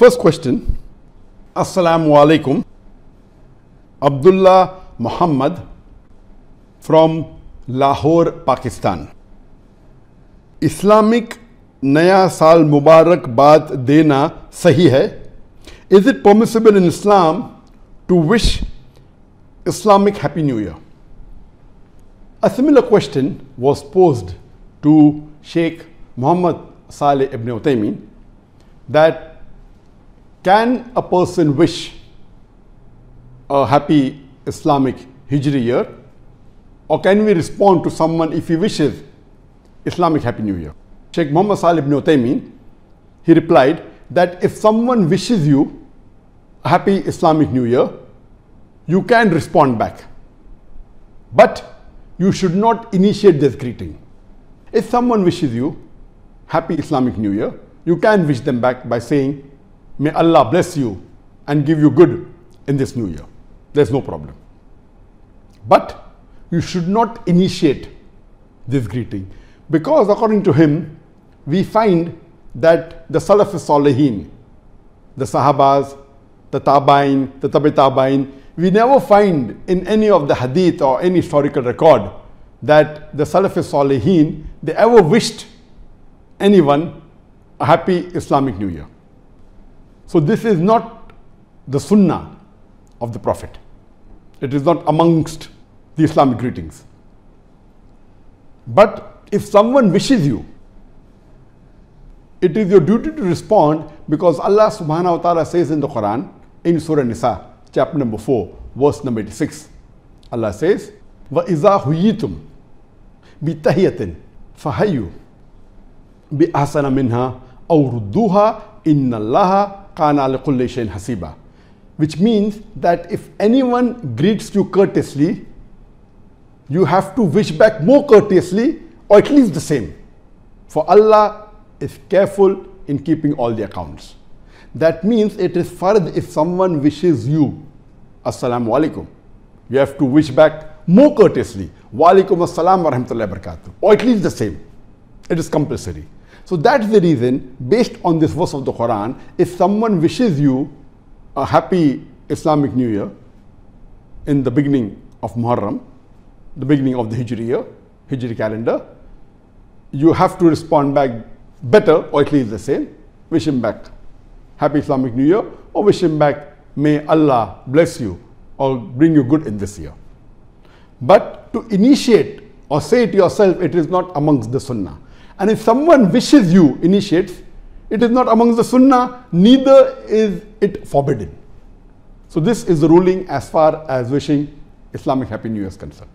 first question, Assalamu alaikum, Abdullah Muhammad from Lahore, Pakistan. Islamic Naya Saal Mubarak Baad Dena Sahi hai? Is it permissible in Islam to wish Islamic Happy New Year? A similar question was posed to Sheikh Muhammad Saleh ibn Uthaymeen, that can a person wish a happy Islamic Hijri year, or can we respond to someone if he wishes Islamic Happy New Year? Sheikh Muhammad Saleh ibn Uthaymeen, he replied that if someone wishes you a happy Islamic New Year, you can respond back, but you should not initiate this greeting. If someone wishes you happy Islamic New Year, you can wish them back by saying, may Allah bless you and give you good in this new year. There's no problem. But you should not initiate this greeting, because according to him, we find that the Salaf Salihin, the Sahabas, the Tabain, the Tabi Tabain, we never find in any of the hadith or any historical record that the Salaf Salihin, they ever wished anyone a happy Islamic New Year. So this is not the Sunnah of the Prophet. It is not amongst the Islamic greetings. But if someone wishes you, it is your duty to respond, because Allah subhanahu wa ta'ala says in the Quran, in Surah Nisa, chapter number 4, verse number 86, Allah says, وَإِذَا هُيِّتُمْ بِتَحِيَّةٍ فَحَيُّوا بِأَحْسَنَ مِنْهَا أَوْ رُدُّوهَا إِنَّ اللَّهَ كَانَ عَلَى كُلِّ شَيْءٍ حَسِيبًا. Which means that if anyone greets you courteously, you have to wish back more courteously, or at least the same. For Allah is careful in keeping all the accounts. That means it is fard if someone wishes you Assalamu alaikum, you have to wish back more courteously, wa alaikum assalam wa rahmatullahi wa barakatuh, or at least the same. It is compulsory. So that's the reason, based on this verse of the Quran, if someone wishes you a happy Islamic New Year in the beginning of Muharram, the beginning of the Hijri year, Hijri calendar, you have to respond back better, or at least the same. Wish him back happy Islamic New Year, or wish him back, may Allah bless you or bring you good in this year. But to initiate or say it yourself, it is not amongst the Sunnah. And if someone wishes you initiates, it is not amongst the Sunnah, neither is it forbidden. So this is the ruling as far as wishing Islamic Happy New Year is concerned.